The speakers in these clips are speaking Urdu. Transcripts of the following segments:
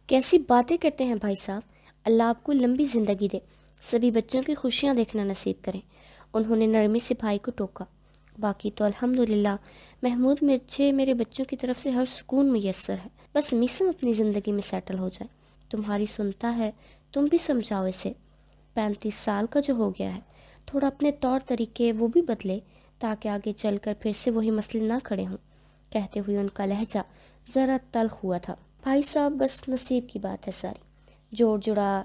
کیسی باتیں کرتے ہیں بھائی صاحب، اللہ آپ کو لمبی زندگی دے، سبھی بچوں کی خوشیاں دیکھنا نصیب کریں۔ انہوں نے نرمی سے بھائی کو ٹوکا۔ باقی تو الحمدللہ محمود مجھے میرے بچوں کی طرف سے ہر سکون میسر ہے، بس میسم اپنی زندگی میں سیٹل ہو جائے۔ تمہاری سنتا ہے، تم بھی سمجھاؤ اسے، 35 سال کا جو ہو گیا ہے، تھوڑا اپنے طور طریقے وہ بھی بدلے تاکہ آگے چل کر پھر سے وہی مسئلے نہ کھڑے ہوں۔ کہتے ہوئے ان کا لہجہ ذرا تلخ ہوا تھا۔ بھائی صاحب بس نصیب کی بات ہے ساری، جوڑ جڑا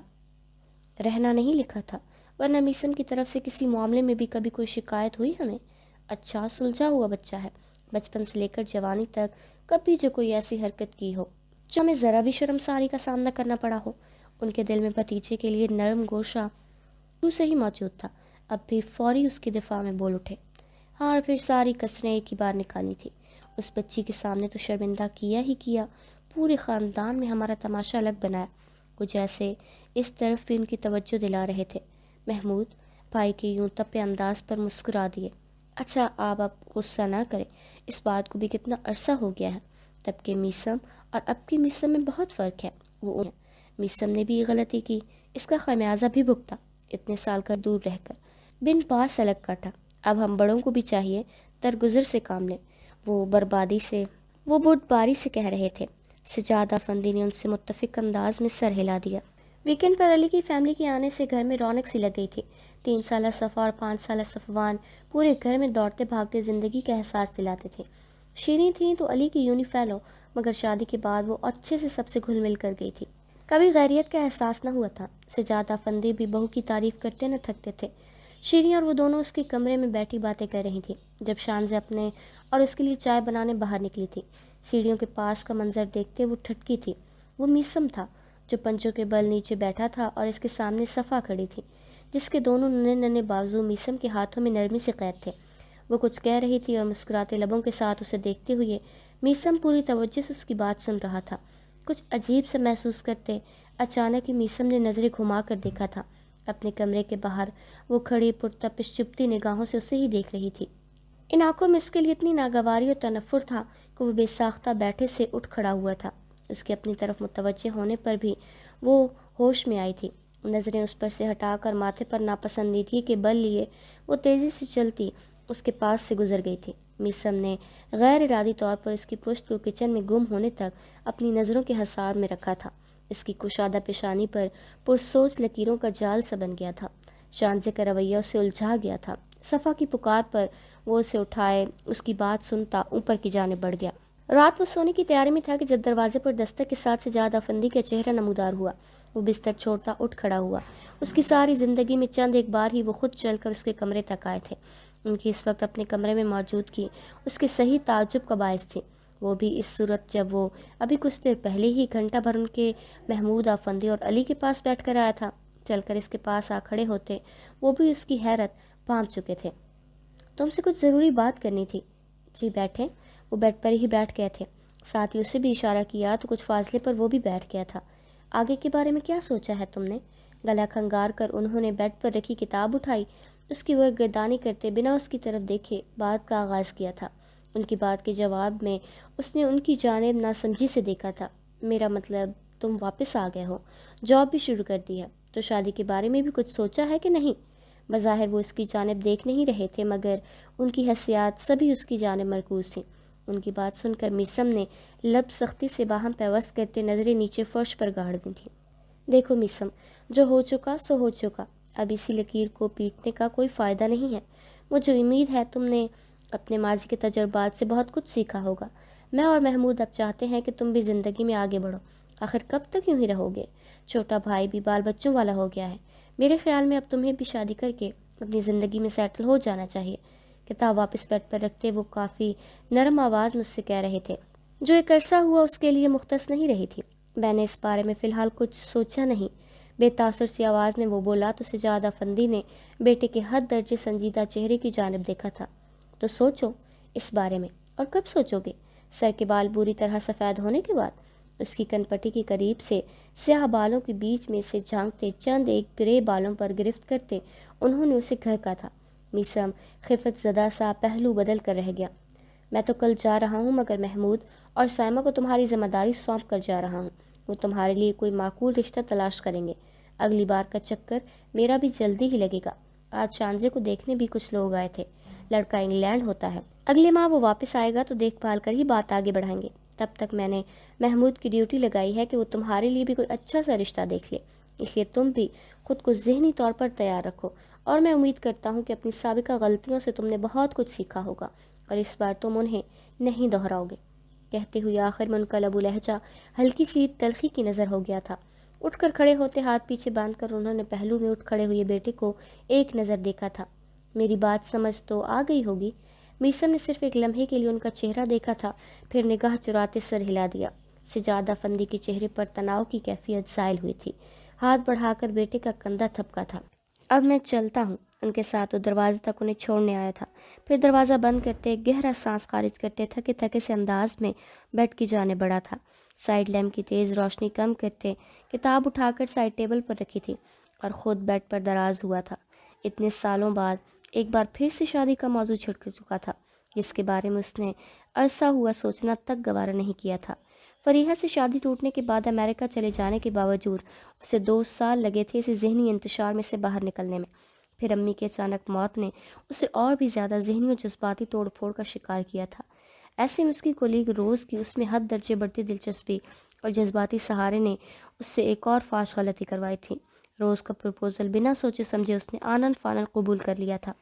رہنا نہیں لکھا تھا، ورنہ میسم کی طرف سے کسی معاملے میں بھی کبھی کوئی شکایت ہوئی ہمیں؟ اچھا سلجھا ہوا بچہ ہے، بچپن سے لے کر جوانی تک کبھی جو کوئی ایسی حرکت کی ہو جو ہمیں ذرا بھی شرمساری کا سامنا کرنا پڑا ہو؟ ان کے دل میں بھتیجے کے لیے نرم گوشہ شروع سے ہی موجود تھا، اب بھی فوری اس کی دفاع میں بول اٹھے۔ ہاں، اور پھر ساری کسریں ایک ہی بار نکالنی تھی۔ اس بچی کے سامنے تو شرمندہ کیا ہی کیا، پورے خاندان میں ہمارا تماشا الگ بنایا۔ وہ جیسے اس طرف بھی ان کی توجہ دلا رہے تھے۔ محمود بھائی کے یوں تپے انداز پر مسکرا دیے۔ اچھا آپ اب غصہ نہ کریں، اس بات کو بھی کتنا عرصہ ہو گیا ہے، تب کے میسم اور اب کی میسم میں بہت فرق ہے۔ وہ میسم نے بھی یہ غلطی کی، اس کا خمیازہ بھی بھگتا، اتنے سال کا دور رہ کر بن پاس الگ کاٹا۔ اب ہم بڑوں کو بھی چاہیے درگزر سے کام لیں۔ وہ بردباری سے کہہ رہے تھے۔ سجاد افندی نے ان سے متفق انداز میں سر ہلا دیا۔ ویکینڈ پر علی کی فیملی کے آنے سے گھر میں رونق سی لگ گئی تھی۔ 3 سالہ صفا اور 5 سالہ صفوان پورے گھر میں دوڑتے بھاگتے زندگی کا احساس دلاتے تھے۔ شیریں تھیں تو علی کی یونی فیلو، مگر شادی کے بعد وہ اچھے سے سب سے گھل مل کر گئی تھی، کبھی غیریت کا احساس نہ ہوا تھا۔ سجاد افندی بھی بہو کی تعریف کرتے نہ تھکتے تھے۔ شیریں اور وہ دونوں اس کے کمرے میں بیٹھی باتیں کر رہی تھیں جب شانزیں اپنے اور اس کے لیے چائے بنانے باہر نکلی تھی۔ سیڑھیوں کے پاس کا منظر دیکھتے وہ ٹھٹکی تھی۔ وہ میسم تھا جو پنجوں کے بل نیچے بیٹھا تھا اور اس کے سامنے صفا کھڑی تھی جس کے دونوں ننھے ننھے بازو میسم کے ہاتھوں میں نرمی سے قید تھے۔ وہ کچھ کہہ رہی تھی اور مسکراتے لبوں کے ساتھ اسے دیکھتے ہوئے میسم پوری توجہ سے اس کی بات سن رہا تھا۔ کچھ عجیب سے محسوس کرتے اچانک ہی میسم نے نظریں گھما کر دیکھا تھا۔ اپنے کمرے کے باہر وہ کھڑی پرتپش چپتی نگاہوں سے اسے ہی دیکھ رہی تھی۔ ان آنکھوں میں اس کے لیے اتنی ناگواری اور تنفر تھا کہ وہ بے ساختہ بیٹھے سے اٹھ کھڑا ہوا تھا۔ اس کے اپنی طرف متوجہ ہونے پر بھی وہ ہوش میں آئی تھی۔ نظریں اس پر سے ہٹا کر ماتھے پر ناپسندیدگی کے بل لیے وہ تیزی سے چلتی اس کے پاس سے گزر گئی تھی۔ میسم نے غیر ارادی طور پر اس کی پشت کو کچن میں گم ہونے تک اپنی نظروں کے حصار میں رکھا تھا۔ اس کی کشادہ پیشانی پر پرسوچ لکیروں کا جال سا بن گیا تھا۔ شانزے کا رویہ اسے الجھا گیا تھا۔ صفا کی پکار پر وہ اسے اٹھائے اس کی بات سنتا اوپر کی جانب بڑھ گیا۔ رات وہ سونے کی تیاری میں تھا کہ جب دروازے پر دستک کے ساتھ سجاد افندی کا چہرہ نمودار ہوا۔ وہ بستر چھوڑتا اٹھ کھڑا ہوا۔ اس کی ساری زندگی میں چند ایک بار ہی وہ خود چل کر اس کے کمرے تک آئے تھے۔ ان کی اس وقت اپنے کمرے میں موجودگی اس کے صحیح تعجب کا باعث تھی، وہ بھی اس صورت جب وہ ابھی کچھ دیر پہلے ہی گھنٹہ بھر ان کے محمود افندی اور علی کے پاس بیٹھ کر آیا تھا۔ چل کر اس کے پاس آ کھڑے ہوتے وہ بھی اس کی حیرت بھانپ چکے تھے۔ تم سے کچھ ضروری بات کرنی تھی۔ جی بیٹھیں۔ وہ بیڈ پر ہی بیٹھ گئے تھے، ساتھ ہی اسے بھی اشارہ کیا تو کچھ فاصلے پر وہ بھی بیٹھ گیا تھا۔ آگے کے بارے میں کیا سوچا ہے تم نے؟ گلا کھنگار کر انہوں نے بیڈ پر رکھی کتاب اٹھائی، اس کی گردانی کرتے بنا اس کی طرف دیکھے بات کا آغاز کیا تھا۔ ان کی بات کے جواب میں اس نے ان کی جانب ناسمجھی سے دیکھا تھا۔ میرا مطلب تم واپس آ گئے ہو، جاب بھی شروع کر دی ہے، تو شادی کے بارے میں بھی کچھ سوچا ہے کہ نہیں؟ بظاہر وہ اس کی جانب دیکھ نہیں رہے تھے مگر ان کی حسیات سبھی اس کی جانب مرکوز تھیں۔ ان کی بات سن کر میسم نے لب سختی سے باہم پیوست کرتے نظریں نیچے فرش پر گاڑ دی تھیں۔ دیکھو میسم، جو ہو چکا سو ہو چکا، اب اسی لکیر کو پیٹنے کا کوئی فائدہ نہیں ہے۔ مجھے امید ہے تم نے اپنے ماضی کے تجربات سے بہت کچھ سیکھا ہوگا۔ میں اور محمود اب چاہتے ہیں کہ تم بھی زندگی میں آگے بڑھو۔ آخر کب تک یوں ہی رہو گے؟ چھوٹا بھائی بھی بال بچوں والا ہو گیا ہے، میرے خیال میں اب تمہیں بھی شادی کر کے اپنی زندگی میں سیٹل ہو جانا چاہیے۔ کتاب واپس بیڈ پر رکھتے وہ کافی نرم آواز مجھ سے کہہ رہے تھے، جو ایک عرصہ ہوا اس کے لیے مختص نہیں رہی تھی۔ میں نے اس بارے میں فی الحال کچھ سوچا نہیں، بے تاثر سی آواز میں وہ بولا تو سجاد افندی نے بیٹے کے حد درجے سنجیدہ چہرے کی جانب دیکھا تھا۔ تو سوچو اس بارے میں، اور کب سوچو گے؟ سر کے بال بری طرح سفید ہونے کے بعد؟ اس کی کن پٹی کے قریب سے سیاہ بالوں کے بیچ میں سے جھانکتے چند ایک گرے بالوں پر گرفت کرتے انہوں نے اسے گھر کا تھا۔ میسم خفت زدہ سا پہلو بدل کر رہ گیا۔ میں تو کل جا رہا ہوں مگر محمود اور سائمہ کو تمہاری ذمہ داری سونپ کر جا رہا ہوں۔ وہ تمہارے لیے کوئی معقول رشتہ تلاش کریں گے۔ اگلی بار کا چکر میرا بھی جلدی ہی لگے گا۔ آج شانزے کو دیکھنے بھی کچھ لوگ آئے تھے۔ لڑکا انگلینڈ ہوتا ہے، اگلے ماہ وہ واپس آئے گا تو دیکھ بھال کر ہی بات آگے بڑھائیں گے۔ تب تک میں نے محمود کی ڈیوٹی لگائی ہے کہ وہ تمہارے لیے بھی کوئی اچھا سا رشتہ دیکھ لے، اس لیے تم بھی خود کو ذہنی طور پر تیار رکھو، اور میں امید کرتا ہوں کہ اپنی سابقہ غلطیوں سے تم نے بہت کچھ سیکھا ہوگا اور اس بار تم انہیں نہیں دہراؤ گے۔ کہتے ہوئے آخر میں ان کا لب و لہجہ ہلکی سی تلخی کی نظر ہو گیا تھا۔ اٹھ کر کھڑے ہوتے ہاتھ پیچھے باندھ کر انہوں نے پہلو میں اٹھ کھڑے ہوئے بیٹے کو ایک نظر دیکھا تھا۔ میری بات سمجھ تو آ گئی ہوگی؟ میسم نے صرف ایک لمحے کے لیے ان کا چہرہ دیکھا تھا، پھر نگاہ چراتے سر ہلا دیا۔ سجادہ فندی کے چہرے پر تناؤ کی کیفیت زائل ہوئی تھی۔ ہاتھ بڑھا کر بیٹے کا کندھا تھپکا تھا۔ اب میں چلتا ہوں۔ ان کے ساتھ وہ دروازے تک انہیں چھوڑنے آیا تھا، پھر دروازہ بند کرتے گہرا سانس خارج کرتے تھکے تھکے سے انداز میں بیڈ کی جانب بڑھا تھا۔ سائڈ لیمپ کی تیز روشنی کم کرتے کتاب اٹھا کر سائڈ ٹیبل پر رکھی تھی اور خود بیڈ پر دراز ہوا تھا۔ اتنے سالوں بعد ایک بار پھر سے شادی کا موضوع چھڑک چکا تھا، جس کے بارے میں اس نے عرصہ ہوا سوچنا تک گوارا نہیں کیا تھا۔ فریحہ سے شادی ٹوٹنے کے بعد امریکہ چلے جانے کے باوجود اسے 2 سال لگے تھے اسے ذہنی انتشار میں سے باہر نکلنے میں۔ پھر امی کی اچانک موت نے اسے اور بھی زیادہ ذہنی اور جذباتی توڑ پھوڑ کا شکار کیا تھا۔ ایسے میں اس کی کولیگ روز کی اس میں حد درجے بڑھتی دلچسپی اور جذباتی سہارے نے اس سے ایک اور فاش غلطی کروائی تھی۔ روز کا پرپوزل بنا سوچے سمجھے اس نے آنن فانن قبول کر لیا تھا۔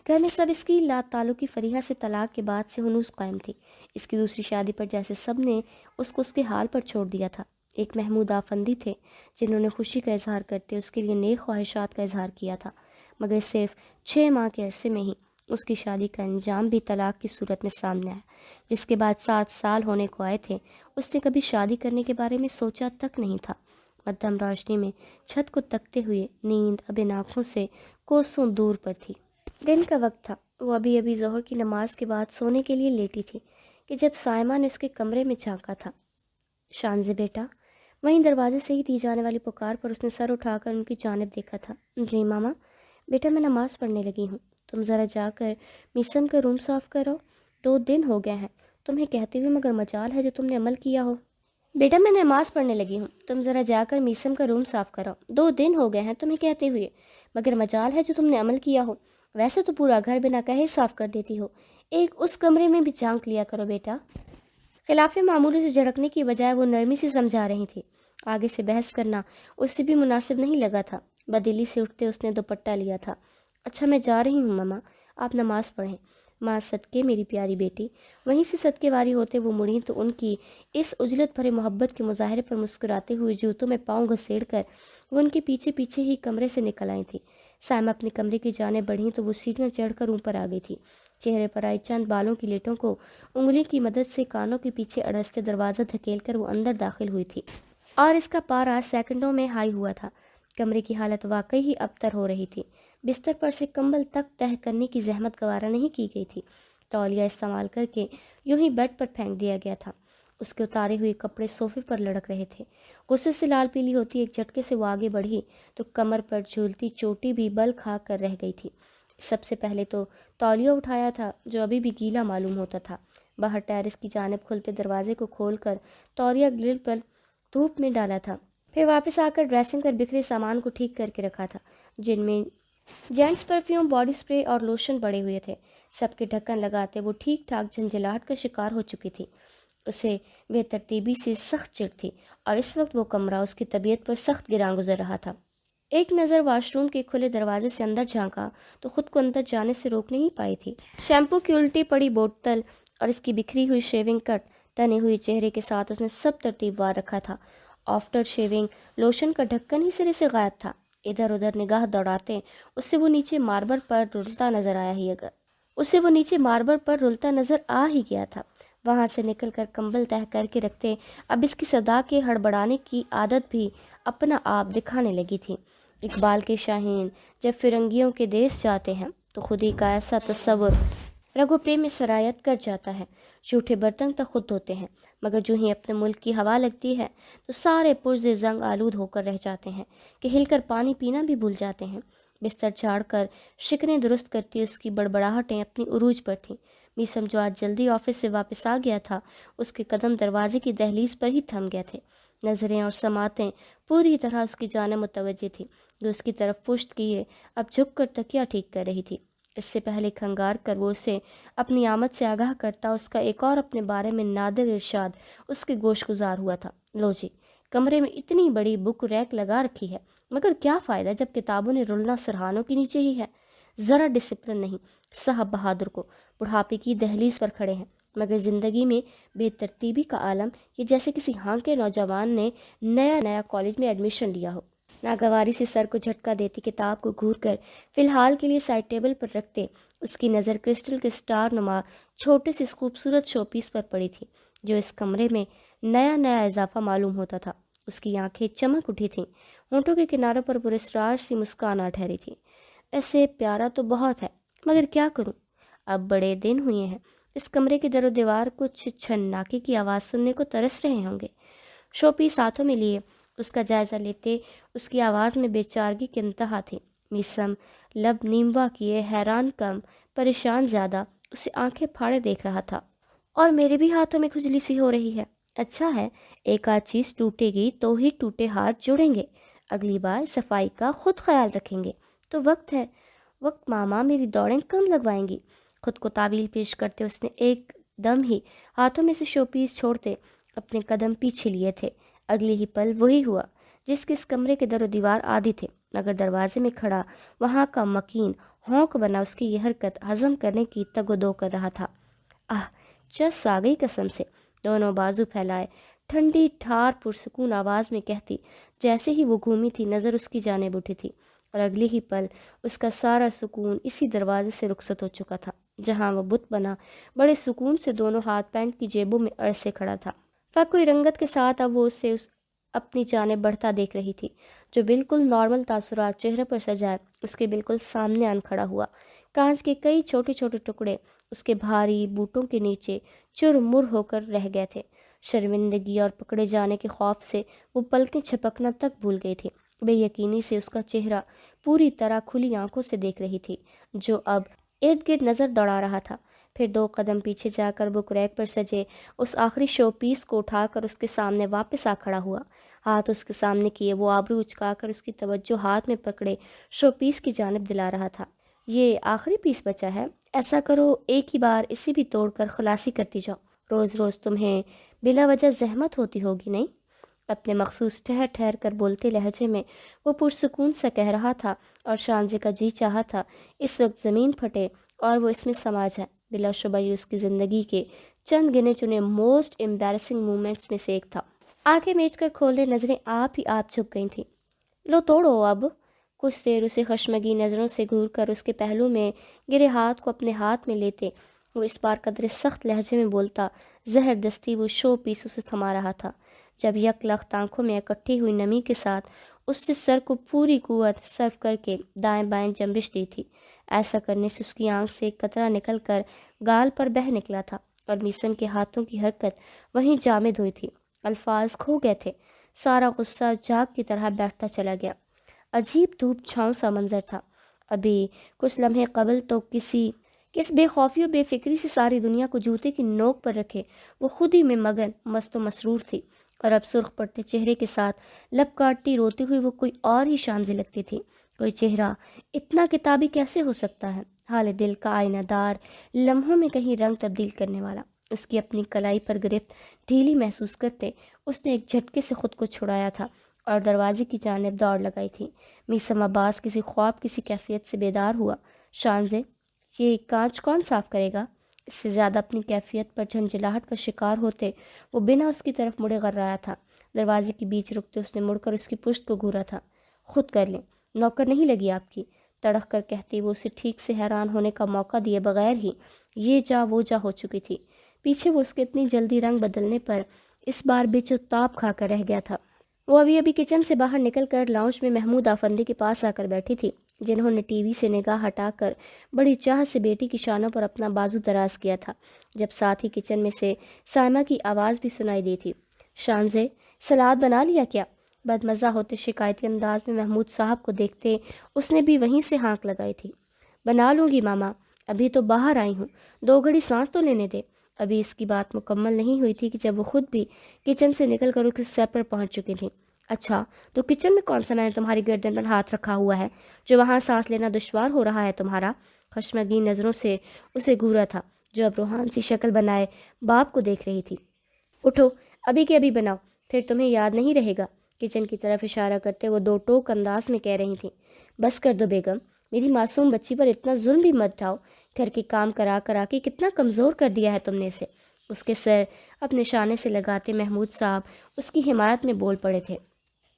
گھر میں سب اس کی لا تعلقی فریحہ سے طلاق کے بعد سے ہنوز قائم تھی۔ اس کی دوسری شادی پر جیسے سب نے اس کو اس کے حال پر چھوڑ دیا تھا۔ ایک محمود آفندی تھے جنہوں نے خوشی کا اظہار کرتے اس کے لیے نیک خواہشات کا اظہار کیا تھا، مگر صرف 6 ماہ کے عرصے میں ہی اس کی شادی کا انجام بھی طلاق کی صورت میں سامنے آیا۔ جس کے بعد 7 سال ہونے کو آئے تھے اس نے کبھی شادی کرنے کے بارے میں سوچا تک نہیں تھا۔ مدھم روشنی میں چھت کو تکتے ہوئے نیند اب ان آنکھوں سے کوسوں دور پر تھی۔ دن کا وقت تھا، وہ ابھی ابھی ظہر کی نماز کے بعد سونے کے لیے لیٹی تھی کہ جب سائمہ نے اس کے کمرے میں جھانکا تھا۔ شانزے بیٹا، وہیں دروازے سے ہی دی جانے والی پکار پر اس نے سر اٹھا کر ان کی جانب دیکھا تھا۔ جی ماما، بیٹا میں نماز پڑھنے لگی ہوں، تم ذرا جا کر میسم کا روم صاف کرو، 2 دن ہو گئے ہیں تمہیں کہتے ہوئے مگر مجال ہے جو تم نے عمل کیا ہو۔ بیٹا میں نماز پڑھنے لگی ہوں، تم ذرا جا کر میسم کا روم صاف کرو، 2 دن ہو گئے ہیں تمہیں کہتے ہوئے مگر مجال ہے جو تم نے عمل کیا ہو۔ ویسے تو پورا گھر بنا کہے صاف کر دیتی ہو، ایک اس کمرے میں بھی جھانک لیا کرو بیٹا۔ خلاف معمول سے جھڑکنے کی بجائے وہ نرمی سے سمجھا رہی تھی۔ آگے سے بحث کرنا اس سے بھی مناسب نہیں لگا تھا۔ بدلی سے اٹھتے اس نے دوپٹہ لیا تھا۔ اچھا میں جا رہی ہوں ماما، آپ نماز پڑھیں۔ ماں صدقے میری پیاری بیٹی۔ وہیں سے صدقے واری ہوتے وہ مڑیں تو ان کی اس عجلت بھرے محبت کے مظاہرے پر مسکراتے ہوئے جوتوں میں پاؤں گھسیڑ کر وہ ان کے پیچھے پیچھے ہی کمرے سے نکل آئی تھی۔ سائمہ اپنے کمرے کی جانب بڑھیں تو وہ سیڑھیاں چڑھ کر اوپر آ گئی تھی۔ چہرے پر آئی چند بالوں کی لیٹوں کو انگلی کی مدد سے کانوں کے پیچھے اڑستے دروازہ دھکیل کر وہ اندر داخل ہوئی تھی، اور اس کا پارا سیکنڈوں میں ہائی ہوا تھا۔ کمرے کی حالت واقعی ہی ابتر ہو رہی تھی۔ بستر پر سے کمبل تک تہہ کرنے کی زحمت گوارا نہیں کی گئی تھی۔ تولیہ استعمال کر کے یوں ہی بیڈ پر پھینک دیا گیا تھا۔ اس کے اتارے ہوئے کپڑے صوفے پر لڑک رہے تھے۔ غصے سے لال پیلی ہوتی ایک جھٹکے سے وہ آگے بڑھی تو کمر پر جھولتی چوٹی بھی بل کھا کر رہ گئی تھی۔ سب سے پہلے تو تولیہ اٹھایا تھا جو ابھی بھی گیلا معلوم ہوتا تھا۔ باہر ٹیرس کی جانب کھلتے دروازے کو کھول کر تولیہ گرل پر دھوپ میں ڈالا تھا، پھر واپس آ کر ڈریسنگ پر بکھرے سامان کو ٹھیک کر کے رکھا تھا، جن میں جینٹس پرفیوم، باڈی سپرے اور لوشن پڑے ہوئے تھے۔ سب کے ڈھکن لگاتے وہ ٹھیک ٹھاک جھنجھلاہٹ کا شکار ہو چکی تھی۔ اسے بے ترتیبی سے سخت چڑ تھی اور اس وقت وہ کمرہ اس کی طبیعت پر سخت گراں گزر رہا تھا۔ ایک نظر واش روم کے کھلے دروازے سے اندر جھانکا تو خود کو اندر جانے سے روک نہیں پائی تھی۔ شیمپو کی الٹی پڑی بوتل اور اس کی بکھری ہوئی شیونگ کٹ تنے ہوئے چہرے کے ساتھ اس نے سب ترتیب وار رکھا تھا۔ آفٹر شیونگ لوشن کا ڈھکن ہی سرے سے غائب تھا۔ ادھر ادھر نگاہ دوڑاتے اسے وہ نیچے ماربل پر رلتا نظر آ ہی گیا تھا۔ وہاں سے نکل کر کمبل تہہ کر کے رکھتے اب اس کی صدا کے ہڑبڑانے کی عادت بھی اپنا آپ دکھانے لگی تھی۔ اقبال کے شاہین جب فرنگیوں کے دیس جاتے ہیں تو خودی کا ایسا تصور رگو پے میں سرایت کر جاتا ہے۔ جھوٹے برتن تک خود دھوتے ہیں، مگر جو ہی اپنے ملک کی ہوا لگتی ہے تو سارے پرزے زنگ آلود ہو کر رہ جاتے ہیں کہ ہل کر پانی پینا بھی بھول جاتے ہیں۔ بستر جھاڑ کر شکنیں درست کرتی اس کی بڑبڑاہٹیں اپنی عروج پر تھیں۔ میسم جو آج جلدی آفس سے واپس آ گیا تھا، اس کے قدم دروازے کی دہلیز پر ہی تھم گئے تھے۔ نظریں اور سماعتیں پوری طرح اس کی جانب متوجہ تھیں، جو اس کی طرف پشت کیے اب جھک کر تکیہ ٹھیک کر رہی تھی۔ اس سے پہلے کھنگار کر وہ اسے اپنی آمد سے آگاہ کرتا، اس کا ایک اور اپنے بارے میں نادر ارشاد اس کے گوش گزار ہوا تھا۔ لو جی، کمرے میں اتنی بڑی بک ریک لگا رکھی ہے، مگر کیا فائدہ جب کتابوں نے رلنا سرہانوں کے نیچے ہی ہے۔ ذرا ڈسپلن نہیں۔ صاحب بہادر کو بڑھاپے کی دہلیز پر کھڑے ہیں، مگر زندگی میں بے ترتیبی کا عالم، یہ جیسے کسی ہانکے نوجوان نے نیا کالج میں ایڈمیشن لیا ہو۔ ناگواری سے سر کو جھٹکا دیتی کتاب کو گھور کر فی الحال کے لیے سائڈ ٹیبل پر رکھتے، اس کی نظر کرسٹل کے سٹار نما چھوٹے سے خوبصورت شو پیس پر پڑی تھی، جو اس کمرے میں نیا اضافہ معلوم ہوتا تھا۔ اس کی آنکھیں چمک اٹھی تھیں، ہونٹوں کے کناروں پر پراسرار سی مسکان آ ٹھہری تھی۔ ایسے پیارا تو بہت ہے، مگر کیا کروں، اب بڑے دن ہوئے ہیں۔ اس کمرے کے در و دیوار کچھ چھناکے کی آواز سننے کو ترس رہے ہوں گے۔ شو پیس ہاتھوں میں لیے اس کا جائزہ لیتے اس کی آواز میں بے چارگی کی انتہا تھی۔ میسم لب نیموا کیے حیران کم پریشان زیادہ اسے آنکھیں پھاڑے دیکھ رہا تھا۔ اور میرے بھی ہاتھوں میں کھجلی سی ہو رہی ہے۔ اچھا ہے، ایک آدھ چیز ٹوٹے گی تو ہی ٹوٹے ہاتھ جڑیں گے، اگلی بار صفائی کا خود خیال رکھیں گے۔ تو وقت ہے، وقت ماما میری دوڑیں کم لگوائیں گی۔ خود کو تعویل پیش کرتے اس نے ایک دم ہی ہاتھوں میں سے شو پیس چھوڑتے اپنے قدم پیچھے لیے تھے۔ اگلے ہی پل وہی ہوا جس کے اس کمرے کے در و دیوار عادی تھے، مگر دروازے میں کھڑا وہاں کا مکین ہونک بنا اس کی یہ حرکت ہضم کرنے کی تگ و دو کر رہا تھا۔ چس آ گئی قسم سے، دونوں بازو پھیلائے ٹھنڈی ٹھار پرسکون آواز میں کہتی، جیسے ہی وہ گھومی تھی نظر اس کی جانب اٹھی تھی، اور اگلے ہی پل اس کا سارا سکون اسی دروازے سے رخصت ہو چکا تھا، جہاں وہ بت بنا بڑے سکون سے دونوں ہاتھ پینٹ کی جیبوں میں اڑ سے کھڑا تھا۔ کوئی رنگت کے ساتھ اب وہ اسے اپنی جانب بڑھتا دیکھ رہی تھی، جو بالکل نارمل تاثرات چہرے پر سجائے اس کے بالکل سامنے آن کھڑا ہوا۔ کانچ کے کئی چھوٹے چھوٹے ٹکڑے اس کے بھاری بوٹوں کے نیچے چر مر ہو کر رہ گئے تھے۔ شرمندگی اور پکڑے جانے کے خوف سے وہ پلکیں چھپکنا تک بھول گئی تھی۔ بے یقینی سے اس کا چہرہ پوری طرح کھلی آنکھوں سے دیکھ رہی تھی، جو اب ارد گرد نظر دوڑا رہا تھا۔ پھر 2 قدم پیچھے جا کر بک ریک پر سجے اس آخری شو پیس کو اٹھا کر اس کے سامنے واپس آ کھڑا ہوا۔ ہاتھ اس کے سامنے کیے وہ آبرو اچکا کر اس کی توجہ ہاتھ میں پکڑے شو پیس کی جانب دلا رہا تھا۔ یہ آخری پیس بچا ہے، ایسا کرو ایک ہی بار اسے بھی توڑ کر خلاصی کرتی جاؤ، روز روز تمہیں بلا وجہ زحمت ہوتی ہوگی نہیں؟ اپنے مخصوص ٹھہر ٹھہر کر بولتے لہجے میں وہ پرسکون سا کہہ رہا تھا، اور شانزے کا جی چاہا تھا اس وقت زمین پھٹے اور وہ اس میں سما جائے۔ بلا شبہ یہ اس کی زندگی کے چند گنے چنے موسٹ امبیرسنگ مومنٹس میں سے ایک تھا۔ آنکھیں میچ کر کھولے نظریں آپ ہی آپ جھک گئی تھیں۔ لو توڑو اب۔ کچھ دیر اسے خشمگی نظروں سے گھور کر اس کے پہلو میں گرے ہاتھ کو اپنے ہاتھ میں لیتے وہ اس بار قدرے سخت لہجے میں بولتا، زہردستی وہ شو پیس اسے تھما رہا تھا، جب یک لخت آنکھوں میں اکٹھی ہوئی نمی کے ساتھ اس سے سر کو پوری قوت صرف کر کے دائیں بائیں جنبش دی تھی۔ ایسا کرنے سے اس کی آنکھ سے ایک قطرہ نکل کر گال پر بہہ نکلا تھا، اور میسن کے ہاتھوں کی حرکت وہیں جامد ہوئی تھی۔ الفاظ کھو گئے تھے، سارا غصہ جاگ کی طرح بیٹھتا چلا گیا۔ عجیب دھوپ چھاؤں سا منظر تھا۔ ابھی کچھ لمحے قبل تو کس بے خوفی و بے فکری سے ساری دنیا کو جوتے کی نوک پر رکھے وہ خود ہی میں مگن مست و مسرور تھی، اور اب سرخ پڑتے چہرے کے ساتھ لب کاٹتی روتی ہوئی وہ کوئی اور ہی شانزے لگتی تھی۔ کوئی چہرہ اتنا کتابی کیسے ہو سکتا ہے، حال دل کا آئینہ دار، لمحوں میں کہیں رنگ تبدیل کرنے والا۔ اس کی اپنی کلائی پر گرفت ڈھیلی محسوس کرتے اس نے ایک جھٹکے سے خود کو چھڑایا تھا اور دروازے کی جانب دوڑ لگائی تھی۔ میسم عباس کسی خواب کسی کیفیت سے بیدار ہوا۔ شانزے، یہ کانچ کون صاف کرے گا؟ اس سے زیادہ اپنی کیفیت پر جھنجھلاہٹ کا شکار ہوتے وہ بنا اس کی طرف مڑے غرایا تھا۔ دروازے کے بیچ رکتے اس نے مڑ کر اس کی پشت کو گھورا تھا۔ خود کر لیں، نوکر نہیں لگی آپ کی، تڑخ کر کہتی وہ اسے ٹھیک سے حیران ہونے کا موقع دیے بغیر ہی یہ جا وہ جا ہو چکی تھی۔ پیچھے وہ اس کے اتنی جلدی رنگ بدلنے پر اس بار بے چتاب کھا کر رہ گیا تھا۔ وہ ابھی کچن سے باہر نکل کر لاؤنج میں محمود آفندی کے پاس آ کر بیٹھی تھی، جنہوں نے ٹی وی سے نگاہ ہٹا کر بڑی چاہ سے بیٹی کی شانوں پر اپنا بازو دراز کیا تھا، جب ساتھ ہی کچن میں سے سائمہ کی آواز بھی سنائی دی تھی۔ شانزے، سلاد بنا لیا کیا؟ بدمزہ ہوتے شکایتی انداز میں محمود صاحب کو دیکھتے اس نے بھی وہیں سے ہانک لگائی تھی۔ بنا لوں گی ماما، ابھی تو باہر آئی ہوں، 2 گھڑی سانس تو لینے دے۔ ابھی اس کی بات مکمل نہیں ہوئی تھی کہ جب وہ خود بھی کچن سے نکل کر اس کے سر پر پہنچ چکی تھیں۔ اچھا، تو کچن میں کون سا میں نے تمہاری گردن پر ہاتھ رکھا ہوا ہے جو وہاں سانس لینا دشوار ہو رہا ہے تمہارا؟ خشمگین نظروں سے اسے گھورا تھا، جو اب روحان سی شکل بنائے باپ کو دیکھ رہی تھی۔ اٹھو، ابھی کے ابھی بناؤ، پھر تمہیں یاد نہیں رہے گا، کچن کی طرف اشارہ کرتے وہ دو ٹوک انداز میں کہہ رہی تھیں۔ بس کر دو بیگم، میری معصوم بچی پر اتنا ظلم بھی مت ڈھاؤ، گھر کے کام کرا کرا کے کتنا کمزور کر دیا ہے تم نے اسے۔ اس کے سر اپنے شانے سے لگاتے محمود صاحب اس کی حمایت میں بول پڑے تھے۔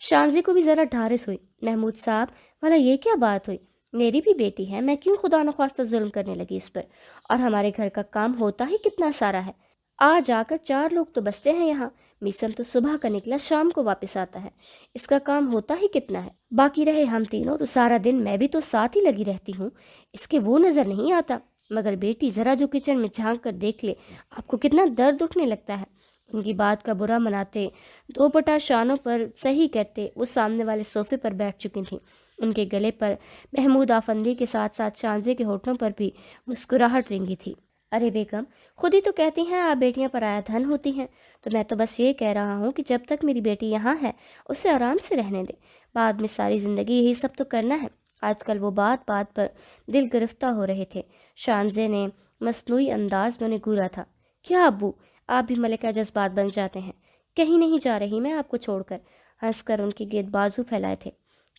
شانزی کو بھی ذرا ڈھارس ہوئی۔ محمود صاحب، بھلا یہ کیا بات ہوئی؟ میری بھی بیٹی ہے، میں کیوں خدا نخواستہ ظلم کرنے لگی اس پر؟ اور ہمارے گھر کا کام ہوتا ہی کتنا سارا ہے، آ جا کر 4 لوگ تو بستے ہیں یہاں، میسم تو صبح کا نکلا شام کو واپس آتا ہے، اس کا کام ہوتا ہی کتنا ہے۔ باقی رہے ہم تینوں تو سارا دن میں بھی تو ساتھ ہی لگی رہتی ہوں، اس کے وہ نظر نہیں آتا؟ مگر بیٹی ذرا جو کچن میں جھانک کر دیکھ لے، آپ کو کتنا درد اٹھنے لگتا ہے۔ ان کی بات کا برا مناتے، دو پٹا شانوں پر صحیح کرتے وہ سامنے والے صوفے پر بیٹھ چکی تھیں۔ ان کے گلے پر محمود آفندی کے ساتھ ساتھ شانزے کے ہونٹوں پر بھی مسکراہٹ رنگی تھی۔ ارے بیگم، خود ہی تو کہتی ہیں آپ بیٹیاں پرایا دھن ہوتی ہیں، تو میں تو بس یہ کہہ رہا ہوں کہ جب تک میری بیٹی یہاں ہے اسے آرام سے رہنے دے، بعد میں ساری زندگی یہی سب تو کرنا ہے۔ آج کل وہ بات بات پر دل گرفتہ ہو رہے تھے۔ شانزے نے مصنوعی انداز میں انہیں گھورا تھا۔ کیا ابو، آپ بھی ملکہ جذبات بن جاتے ہیں؟ کہیں نہیں جا رہی میں آپ کو چھوڑ کر، ہنس کر ان کے گرد بازو پھیلائے تھے۔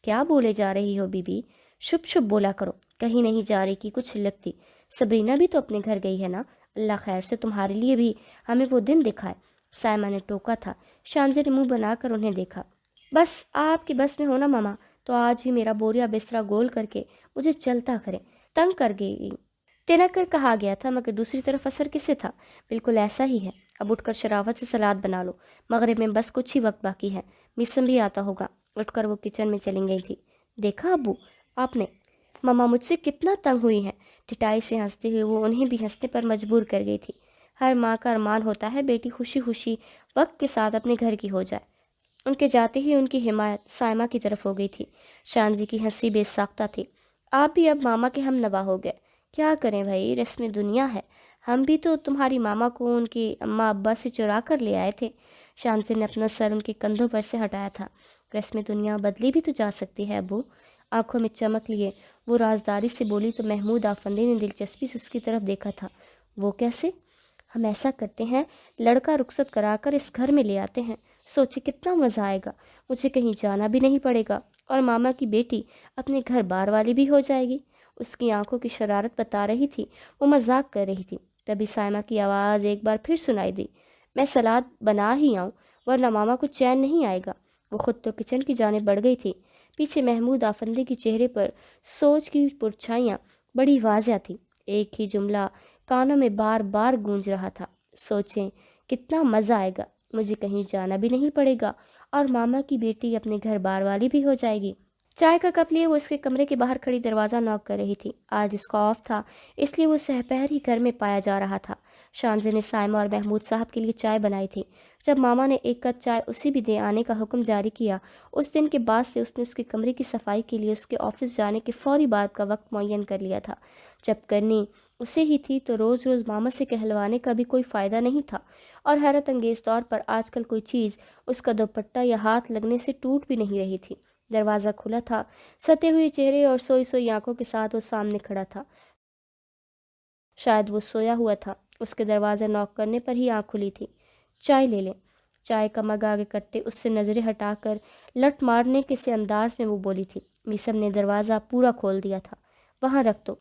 کیا بولے جا رہی ہو بی بی، شپ شپ بولا کرو، کہیں نہیں جا رہی کی کچھ لگتی، سبرینا بھی تو اپنے گھر گئی ہے نا، اللہ خیر سے تمہارے لیے بھی ہمیں وہ دن دکھائے، سائمہ نے ٹوکا تھا۔ شانزے نے منہ بنا کر انہیں دیکھا۔ بس آپ کے بس میں ہونا ماما، تو آج ہی میرا بوریا بسترا گول کر کے مجھے چلتا کرے، تنگ کر گئی۔ تنک کر کہا گیا تھا، مگر دوسری طرف اثر کسے تھا؟ بالکل ایسا ہی ہے۔ اب اٹھ کر شراوت سے سلاد بنا لو، مغرب میں بس کچھ ہی وقت باقی ہے، میسم بھی آتا ہوگا۔ اٹھ کر وہ کچن میں چلی گئی تھی۔ دیکھا ابو، آپ نے ماما مجھ سے کتنا تنگ ہوئی ہیں۔ ٹھٹائی سے ہنستے ہوئے وہ انہیں بھی ہنسنے پر مجبور کر گئی تھی۔ ہر ماں کا ارمان ہوتا ہے بیٹی خوشی خوشی وقت کے ساتھ اپنے گھر کی ہو جائے۔ ان کے جاتے ہی ان کی حمایت سائمہ کی طرف ہو گئی تھی۔ شانزی کی ہنسی بے ساختہ تھی۔ آپ بھی اب ماما کے ہم نوا ہو گئے، کیا کریں بھائی، رسم دنیا ہے، ہم بھی تو تمہاری ماما کو ان کی اماں ابا سے چرا کر لے آئے تھے۔ شانزی نے اپنا سر ان کے کندھوں پر سے ہٹایا تھا۔ رسم دنیا بدلی بھی تو جا سکتی ہے ابو، آنکھوں میں چمک لیے وہ رازداری سے بولی تو محمود آفندی نے دلچسپی سے اس کی طرف دیکھا تھا۔ وہ کیسے؟ ہم ایسا کرتے ہیں، لڑکا رخصت کرا کر اس گھر میں لے آتے ہیں، سوچے کتنا مزہ آئے گا، مجھے کہیں جانا بھی نہیں پڑے گا، اور ماما کی بیٹی اپنے گھر بار والی بھی ہو جائے گی۔ اس کی آنکھوں کی شرارت بتا رہی تھی وہ مذاق کر رہی تھی۔ تبھی سائمہ کی آواز ایک بار پھر سنائی دی۔ میں سلاد بنا ہی آؤں، ورنہ ماما کو چین نہیں آئے گا۔ وہ خود تو کچن کی جانب بڑھ گئی تھی۔ پیچھے محمود آفندی کے چہرے پر سوچ کی پرچھائیاں بڑی واضح تھی۔ ایک ہی جملہ کانوں میں بار بار گونج رہا تھا، سوچیں کتنا مزہ آئے گا، مجھے کہیں جانا بھی نہیں پڑے گا، اور ماما کی بیٹی اپنے گھر بار والی بھی ہو جائے گی۔ چائے کا کپ لیے وہ اس کے کمرے کے باہر کھڑی دروازہ نوک کر رہی تھی۔ آج اس کا آف تھا، اس لیے وہ سحپہر ہی گھر میں پایا جا رہا تھا۔ شانزے نے سائمہ اور محمود صاحب کے لیے چائے بنائی تھی۔ جب ماما نے ایک کپ چائے اسی بھی دے آنے کا حکم جاری کیا، اس دن کے بعد سے اس نے اس کے کمرے کی صفائی کے لیے اس کے آفس جانے کے فوری بعد کا وقت معین کر لیا تھا۔ جب کرنی اسے ہی تھی تو روز روز ماما سے کہلوانے کا بھی کوئی فائدہ نہیں تھا، اور حیرت انگیز طور پر آج کل کوئی چیز اس کا دوپٹہ یا ہاتھ لگنے سے ٹوٹ بھی نہیں رہی تھی۔ دروازہ کھلا تھا، ستے ہوئے چہرے اور سوئی سوئی آنکھوں کے ساتھ وہ سامنے کھڑا تھا۔ شاید وہ سویا ہوا تھا، اس کے دروازے نوک کرنے پر ہی آنکھ کھلی تھی۔ چائے لے لیں۔ چائے کا مگ آگے کرتے اس سے نظریں ہٹا کر لٹ مارنے کے سے انداز میں وہ بولی تھی۔ میسم نے دروازہ پورا کھول دیا تھا۔ وہاں رکھ دو،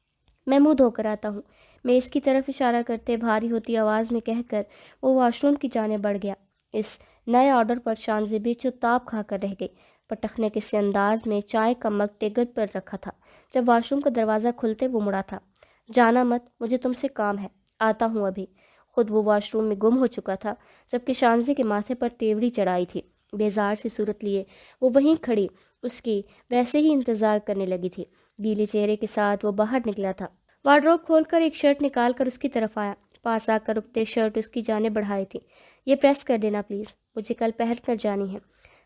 میں منہ دھو کر آتا ہوں، میں اس کی طرف اشارہ کرتے بھاری ہوتی آواز میں کہہ کر وہ واش روم کی جانب بڑھ گیا۔ اس نئے آرڈر پر شانزی بے تاب کھا کر رہ گئی۔ پٹخنے کے سے انداز میں چائے کا مگ ٹیبل پر رکھا تھا۔ جب واش روم کا دروازہ کھلتے وہ مڑا تھا۔ جانا مت، مجھے تم سے کام ہے، آتا ہوں ابھی۔ خود وہ واش روم میں گم ہو چکا تھا، جبکہ شانزی کے ماتھے پر تیوڑی چڑھائی تھی۔ بیزار سی صورت لیے وہ وہیں کھڑی اس کی ویسے ہی انتظار کرنے لگی تھی۔ گیلے چہرے کے ساتھ وہ باہر نکلا تھا۔ وارڈروب کھول کر ایک شرٹ نکال کر اس کی طرف آیا، پاس آ کر رکتے شرٹ اس کی جانب بڑھائی تھی۔ یہ پریس کر دینا پلیز، مجھے کل پہن کر جانی ہے۔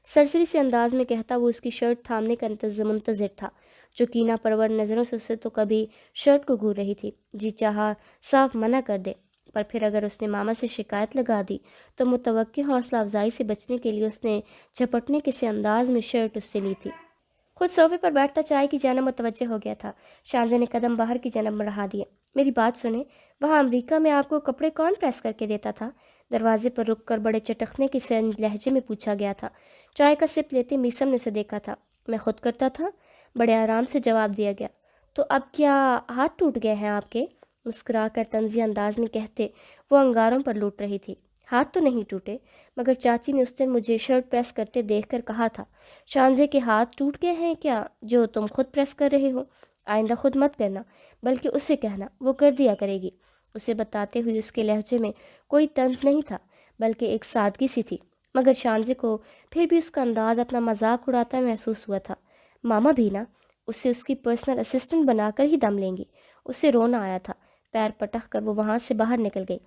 سرسری سے انداز میں کہتا وہ اس کی شرٹ تھامنے کا منتظر تھا، جو کینہ پرور نظروں سے اسے تو کبھی شرٹ کو گھور رہی تھی۔ جی چاہا صاف منع کر دے، اور پھر اگر اس نے ماما سے شکایت لگا دی تو متوقع حوصلہ افزائی سے بچنے کے لیے اس نے جھپٹنے کے سے انداز میں شرٹ اس سے لی تھی۔ خود صوفے پر بیٹھتا چائے کی جانب متوجہ ہو گیا تھا۔ شانزے نے قدم باہر کی جانب بڑھا دیے۔ میری بات سنیں، وہاں امریکہ میں آپ کو کپڑے کون پریس کر کے دیتا تھا؟ دروازے پر رک کر بڑے چٹخنے کے سے لہجے میں پوچھا گیا تھا۔ چائے کا سپ لیتے میسم نے اسے دیکھا تھا۔ میں خود کرتا تھا، بڑے آرام سے جواب دیا گیا۔ تو اب کیا ہاتھ ٹوٹ گئے ہیں آپ کے؟ مسکرا کر طنزی انداز میں کہتے وہ انگاروں پر لوٹ رہی تھی۔ ہاتھ تو نہیں ٹوٹے، مگر چاچی نے اس دن مجھے شرٹ پریس کرتے دیکھ کر کہا تھا، شانزے کے ہاتھ ٹوٹ گئے ہیں کیا جو تم خود پریس کر رہے ہو؟ آئندہ خود مت کرنا، بلکہ اسے کہنا، وہ کر دیا کرے گی۔ اسے بتاتے ہوئے اس کے لہجے میں کوئی طنز نہیں تھا، بلکہ ایک سادگی سی تھی، مگر شانزے کو پھر بھی اس کا انداز اپنا مذاق اڑاتا محسوس ہوا تھا۔ ماما بھی نا اسے اس کی پرسنل اسسٹنٹ بنا کر ہی دم لیں گی۔ اسے رونا آیا تھا۔ پیر پٹک کر وہ وہاں سے باہر نکل گئی۔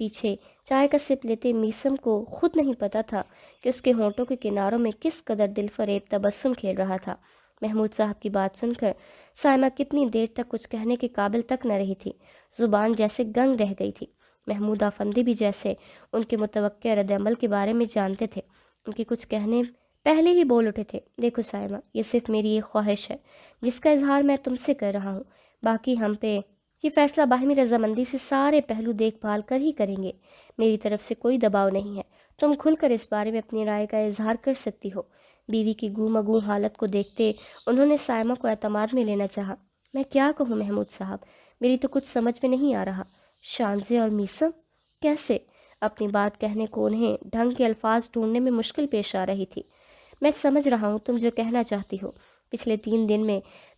پیچھے چائے کا سپ لیتے میسم کو خود نہیں پتا تھا کہ اس کے ہونٹوں کے کناروں میں کس قدر دل فریب تبسم کھیل رہا تھا۔ محمود صاحب کی بات سن کر سائمہ کتنی دیر تک کچھ کہنے کے قابل تک نہ رہی تھی۔ زبان جیسے گنگ رہ گئی تھی۔ محمود آفندی بھی جیسے ان کے متوقع رد عمل کے بارے میں جانتے تھے، ان کے کچھ کہنے پہلے ہی بول اٹھے تھے۔ دیکھو سائمہ، یہ صرف میری ایک خواہش ہے جس کا اظہار میں تم سے کر رہا ہوں، باقی ہم پہ یہ فیصلہ باہمی رضامندی سے سارے پہلو دیکھ بھال کر ہی کریں گے۔ میری طرف سے کوئی دباؤ نہیں ہے، تم کھل کر اس بارے میں اپنی رائے کا اظہار کر سکتی ہو۔ بیوی کی گم گم حالت کو دیکھتے انہوں نے سائمہ کو اعتماد میں لینا چاہا۔ میں کیا کہوں محمود صاحب، میری تو کچھ سمجھ میں نہیں آ رہا۔ شانزے اور میسم کیسے؟ اپنی بات کہنے کو انہیں ڈھنگ کے الفاظ ڈھونڈنے میں مشکل پیش آ رہی تھی۔ میں سمجھ رہا ہوں تم جو کہنا چاہتی ہو۔ پچھلے 3 دن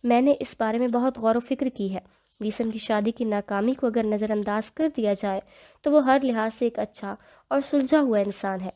میں نے اس بارے میں بہت غور و فکر کی ہے۔ میسم کی شادی کی ناکامی کو اگر نظر انداز کر دیا جائے تو وہ ہر لحاظ سے ایک اچھا اور سلجھا ہوا انسان ہے،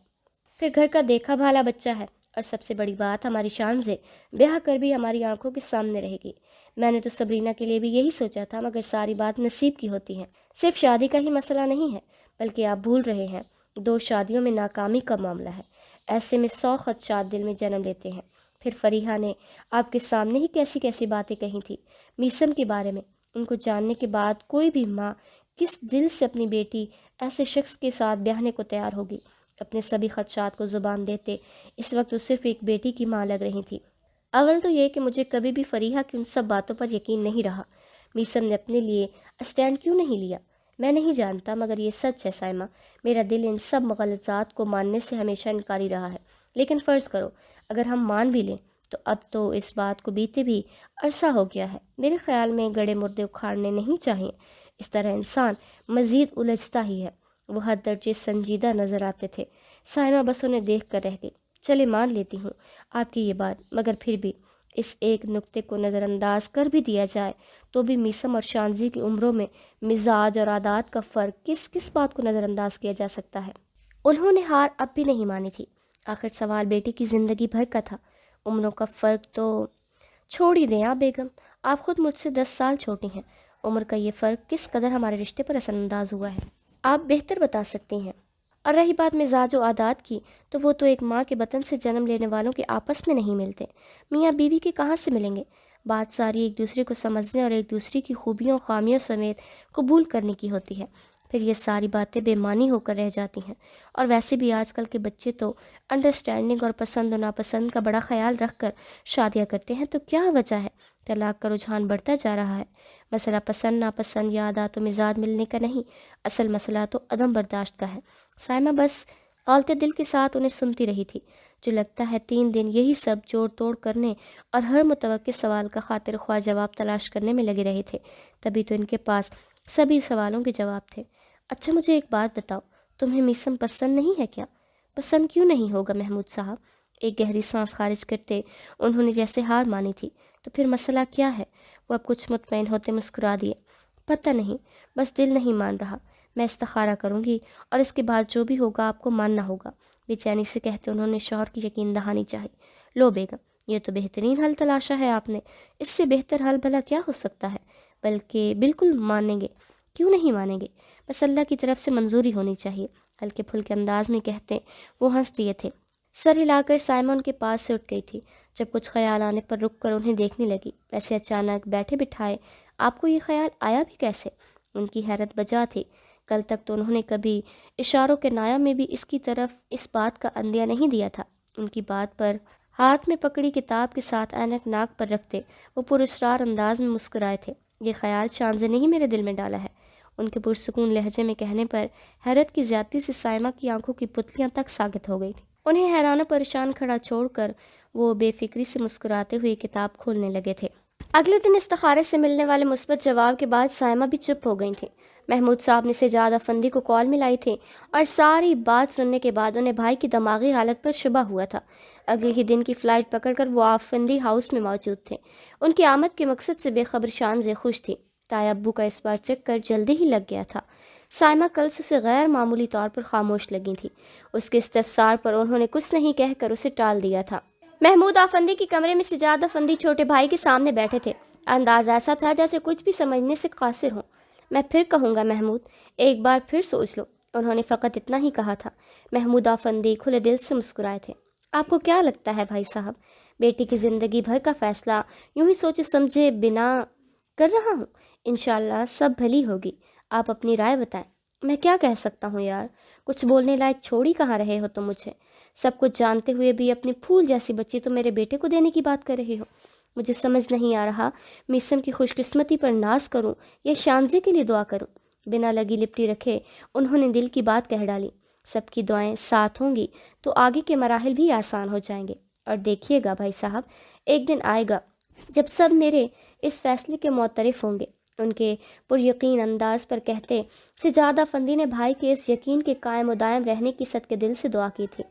پھر گھر کا دیکھا بھالا بچہ ہے، اور سب سے بڑی بات ہماری شانزے بیاہ کر بھی ہماری آنکھوں کے سامنے رہے گی۔ میں نے تو سبرینا کے لیے بھی یہی سوچا تھا، مگر ساری بات نصیب کی ہوتی ہے۔ صرف شادی کا ہی مسئلہ نہیں ہے، بلکہ آپ بھول رہے ہیں 2 شادیوں میں ناکامی کا معاملہ ہے۔ ایسے میں 100 خدشات دل میں جنم لیتے ہیں۔ پھر فریحہ نے آپ کے سامنے ہی کیسی کیسی باتیں کہی تھی میسم کے بارے میں۔ ان کو جاننے کے بعد کوئی بھی ماں کس دل سے اپنی بیٹی ایسے شخص کے ساتھ بیاہنے کو تیار ہوگی؟ اپنے سبھی خدشات کو زبان دیتے اس وقت وہ صرف ایک بیٹی کی ماں لگ رہی تھی۔ اول تو یہ کہ مجھے کبھی بھی فریحہ کی ان سب باتوں پر یقین نہیں رہا۔ میسم نے اپنے لیے اسٹینڈ کیوں نہیں لیا میں نہیں جانتا، مگر یہ سچ ہے سائمہ، میرا دل ان سب مغالطات کو ماننے سے ہمیشہ انکاری رہا ہے۔ لیکن فرض کرو اگر ہم مان بھی لیں تو اب تو اس بات کو بیتے بھی عرصہ ہو گیا ہے۔ میرے خیال میں گڑے مردے اکھاڑنے نہیں چاہیے، اس طرح انسان مزید الجھتا ہی ہے۔ وہ حد درجے سنجیدہ نظر آتے تھے۔ سائمہ بس انہیں دیکھ کر رہ گئی۔ چلے مان لیتی ہوں آپ کی یہ بات، مگر پھر بھی اس ایک نقطے کو نظر انداز کر بھی دیا جائے تو بھی میسم اور شانزی کی عمروں میں مزاج اور عادات کا فرق کس کس بات کو نظر انداز کیا جا سکتا ہے؟ انہوں نے ہار اب بھی نہیں مانی تھی۔ آخر سوال بیٹی کی زندگی بھر کا تھا، عمروں کا فرق تو چھوڑ ہی دیں آپ بیگم، آپ خود مجھ سے 10 سال چھوٹی ہیں۔ عمر کا یہ فرق کس قدر ہمارے رشتے پر اثر انداز ہوا ہے آپ بہتر بتا سکتی ہیں۔ اور رہی بات مزاج و عادات کی، تو وہ تو ایک ماں کے بطن سے جنم لینے والوں کے آپس میں نہیں ملتے، میاں بیوی کے کہاں سے ملیں گے؟ بات ساری ایک دوسرے کو سمجھنے اور ایک دوسرے کی خوبیوں خامیوں سمیت قبول کرنے کی ہوتی ہے۔ پھر یہ ساری باتیں بے معنی ہو کر رہ جاتی ہیں۔ اور ویسے بھی آج کل کے بچے تو انڈرسٹینڈنگ اور پسند و ناپسند کا بڑا خیال رکھ کر شادیاں کرتے ہیں، تو کیا وجہ ہے طلاق کا رجحان بڑھتا جا رہا ہے؟ مسئلہ پسند ناپسند یا عادات و مزاج ملنے کا نہیں، اصل مسئلہ تو عدم برداشت کا ہے۔ سائمہ بس غالتے دل کے ساتھ انہیں سنتی رہی تھی، جو لگتا ہے 3 دن یہی سب جوڑ توڑ کرنے اور ہر متوقع سوال کا خاطر خواہ جواب تلاش کرنے میں لگے رہے تھے۔ تبھی تو ان کے پاس سبھی سوالوں کے جواب تھے۔ اچھا مجھے ایک بات بتاؤ، تمہیں میسم پسند نہیں ہے کیا؟ پسند کیوں نہیں ہوگا محمود صاحب؟ ایک گہری سانس خارج کرتے انہوں نے جیسے ہار مانی تھی۔ تو پھر مسئلہ کیا ہے؟ وہ اب کچھ مطمئن ہوتے مسکرا دیے۔ پتہ نہیں، بس دل نہیں مان رہا۔ میں استخارہ کروں گی اور اس کے بعد جو بھی ہوگا آپ کو ماننا ہوگا، بے چینی سے کہتے انہوں نے شوہر کی یقین دہانی چاہی۔ لو بیگم، یہ تو بہترین حل تلاشا ہے آپ نے، اس سے بہتر حل بھلا کیا ہو سکتا ہے؟ بلکہ بالکل مانیں گے، کیوں نہیں مانیں گے؟ بس اللہ کی طرف سے منظوری ہونی چاہیے، ہلکے پھلکے انداز میں کہتے وہ ہنس دیے تھے۔ سر ہلا کر سائمہ ان کے پاس سے اٹھ گئی تھی۔ جب کچھ خیال آنے پر رک کر انہیں دیکھنے لگی۔ ویسے اچانک بیٹھے بٹھائے آپ کو یہ خیال آیا بھی کیسے؟ ان کی حیرت بجا تھی۔ کل تک تو انہوں نے کبھی اشاروں کے نایا میں بھی اس کی طرف اس بات کا اندیہ نہیں دیا تھا۔ ان کی بات پر ہاتھ میں پکڑی کتاب کے ساتھ اینک ناک پر رکھتے وہ پراسرار انداز میں مسکرائے تھے۔ یہ خیال شانزے نے ہی میرے دل میں ڈالا ہے۔ ان کے پرسکون لہجے میں کہنے پر حیرت کی زیادتی سے سائمہ کی آنکھوں کی پتلیاں تک ساکت ہو گئی تھیں۔ انہیں حیران و پریشان کھڑا چھوڑ کر وہ بے فکری سے مسکراتے ہوئے کتاب کھولنے لگے تھے۔ اگلے دن استخارے سے ملنے والے مثبت جواب کے بعد سائمہ بھی چپ ہو گئی تھیں۔ محمود صاحب نے سجاد افندی کو کال ملائی تھی اور ساری بات سننے کے بعد انہیں بھائی کی دماغی حالت پر شبہ ہوا تھا۔ اگلے ہی دن کی فلائٹ پکڑ کر وہ افندی ہاؤس میں موجود تھے۔ ان کی آمد کے مقصد سے بے خبر شانزے خوش تھی۔ تایا ابو کا اس بار چکر جلدی ہی لگ گیا تھا۔ سائمہ کل سے اسے غیر معمولی طور پر خاموش لگی تھی۔ اس کے استفسار پر انہوں نے کچھ نہیں کہہ کر اسے ٹال دیا تھا۔ محمود افندی کے کمرے میں سجاد افندی چھوٹے بھائی کے سامنے بیٹھے تھے۔ انداز ایسا تھا جیسے کچھ بھی سمجھنے سے قاصر ہوں۔ میں پھر کہوں گا محمود، ایک بار پھر سوچ لو۔ انہوں نے فقط اتنا ہی کہا تھا۔ محمود افندی کھلے دل سے مسکرائے تھے۔ آپ کو کیا لگتا ہے بھائی صاحب، بیٹی کی زندگی بھر کا فیصلہ یوں ہی سوچے سمجھے بنا کر رہا ہوں؟ انشاءاللہ سب بھلی ہوگی۔ آپ اپنی رائے بتائیں۔ میں کیا کہہ سکتا ہوں یار، کچھ بولنے لائق چھوڑ ہی کہاں رہے ہو تم مجھے۔ سب کچھ جانتے ہوئے بھی اپنی پھول جیسی بچی تو میرے بیٹے کو دینے کی بات کر رہی ہو۔ مجھے سمجھ نہیں آ رہا میسم کی خوش قسمتی پر ناز کروں یا شانزے کے لیے دعا کروں۔ بنا لگی لپٹی رکھے انہوں نے دل کی بات کہہ ڈالی۔ سب کی دعائیں ساتھ ہوں گی تو آگے کے مراحل بھی آسان ہو جائیں گے۔ اور دیکھیے گا بھائی صاحب، ایک دن آئے گا جب سب میرے اس فیصلے کے معترف ہوں گے۔ ان کے پر یقین انداز پر کہتے سجاد افندی نے بھائی کے اس یقین کے قائم و دائم رہنے کی صدقے دل سے دعا کی تھی۔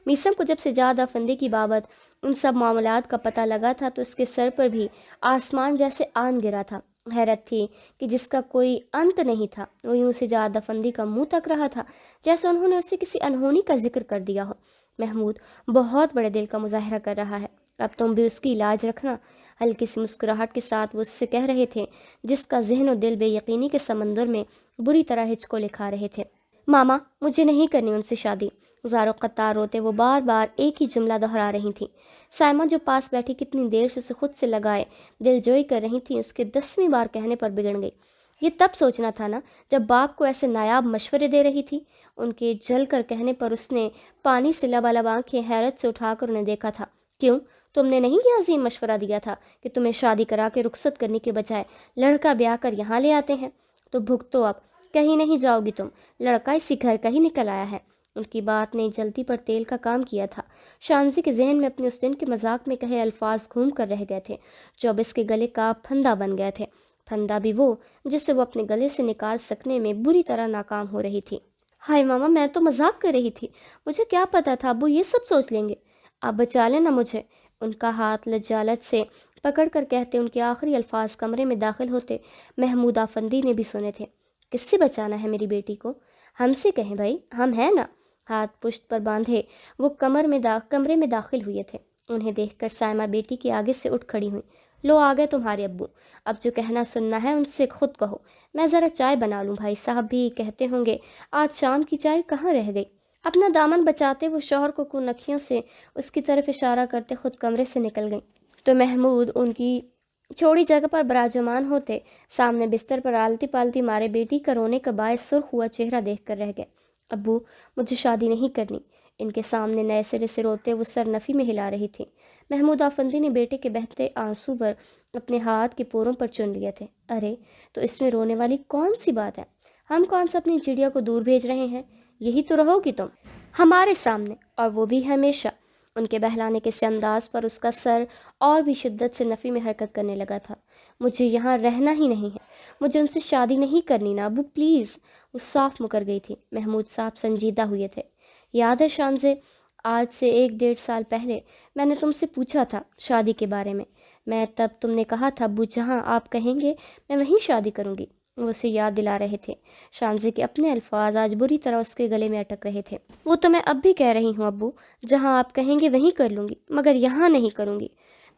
میسم کو جب سجاد افندی کی بابت ان سب معاملات کا پتہ لگا تھا تو اس کے سر پر بھی آسمان جیسے آن گرا تھا۔ حیرت تھی کہ جس کا کوئی انت نہیں تھا، وہ یوں سجاد افندی کا منہ تک رہا تھا جیسے انہوں نے اسے کسی انہونی کا ذکر کر دیا ہو۔ محمود بہت بڑے دل کا مظاہرہ کر رہا ہے، اب تم بھی اس کی لاج رکھنا۔ ہلکی سی مسکراہٹ کے ساتھ وہ اس سے کہہ رہے تھے جس کا ذہن و دل بے یقینی کے سمندر میں بری طرح ہچکو لکھا رہے تھے۔ ماما مجھے نہیں کرنی ان سے شادی۔ زارو قطار روتے وہ بار بار ایک ہی جملہ دہرا رہی تھیں۔ سائمہ جو پاس بیٹھی کتنی دیر سے اسے خود سے لگائے دل جوئی کر رہی تھیں، اس کے 10ویں بار کہنے پر بگڑ گئی۔ یہ تب سوچنا تھا نا جب باپ کو ایسے نایاب مشورے دے رہی تھی۔ ان کے جل کر کہنے پر اس نے پانی سے لبالب آنکھیں حیرت سے اٹھا کر انہیں دیکھا تھا۔ کیوں، تم نے نہیں یہ عظیم مشورہ دیا تھا کہ تمہیں شادی کرا کے رخصت کرنے کے بجائے لڑکا بیاہ کر یہاں لے آتے ہیں؟ تو بھگتو اب، کہیں نہیں جاؤ گی تم، لڑکا اسی گھر کا ہی نکل آیا ہے۔ ان کی بات نے جلدی پر تیل کا کام کیا تھا۔ شانزی کے ذہن میں اپنے اس دن کے مذاق میں کہے الفاظ گھوم کر رہ گئے تھے جو اب اس کے گلے کا پھندا بن گئے تھے، پھندا بھی وہ جسے وہ اپنے گلے سے نکال سکنے میں بری طرح ناکام ہو رہی تھی۔ ہائے ماما، میں تو مذاق کر رہی تھی، مجھے کیا پتا تھا ابو یہ سب سوچ لیں گے۔ آپ بچا لینا مجھے۔ ان کا ہاتھ لجالت سے پکڑ کر کہتے ان کے آخری الفاظ کمرے میں داخل ہوتے محمود افندی نے بھی سنے تھے۔ کس سے بچانا ہے میری بیٹی کو؟ ہم سے کہیں بھائی، ہم ہیں نا۔ ہاتھ پشت پر باندھے وہ کمرے میں داخل ہوئے تھے۔ انہیں دیکھ کر سائمہ بیٹی کے آگے سے اٹھ کھڑی ہوئیں۔ لو آ گئے تمہارے ابو، اب جو کہنا سننا ہے ان سے خود کہو، میں ذرا چائے بنا لوں۔ بھائی صاحب بھی کہتے ہوں گے آج شام کی چائے کہاں رہ گئی۔ اپنا دامن بچاتے وہ شوہر کو کونکھیوں سے اس کی طرف اشارہ کرتے خود کمرے سے نکل گئیں تو محمود ان کی چھوڑی جگہ پر براجمان ہوتے سامنے بستر پر آلتی پالتی مارے بیٹی کا رونے کا باعث سرخ ہوا چہرہ دیکھ کر رہ گئے۔ ابو مجھے شادی نہیں کرنی۔ ان کے سامنے نئے سرے سے روتے وہ سر نفی میں ہلا رہی تھی۔ محمود افندی نے بیٹے کے بہتے آنسو پر اپنے ہاتھ کے پوروں پر چن لیے تھے۔ ارے تو اس میں رونے والی کون سی بات ہے؟ ہم کون سا اپنی چڑیا کو دور بھیج رہے ہیں؟ یہی تو رہو گی تم ہمارے سامنے، اور وہ بھی ہمیشہ۔ ان کے بہلانے کے سے انداز پر اس کا سر اور بھی شدت سے نفی میں حرکت کرنے لگا تھا۔ مجھے یہاں رہنا ہی نہیں ہے، مجھے ان سے شادی نہیں کرنی نا ابو پلیز۔ وہ صاف مکر گئی تھی۔ محمود صاحب سنجیدہ ہوئے تھے۔ یاد ہے شانزے، آج سے 1-1.5 سال پہلے میں نے تم سے پوچھا تھا شادی کے بارے میں تب تم نے کہا تھا ابو جہاں آپ کہیں گے میں وہیں شادی کروں گی۔ وہ اسے یاد دلا رہے تھے۔ شانزے کے اپنے الفاظ آج بری طرح اس کے گلے میں اٹک رہے تھے۔ وہ تو میں اب بھی کہہ رہی ہوں ابو، جہاں آپ کہیں گے وہیں کر لوں گی، مگر یہاں نہیں کروں گی۔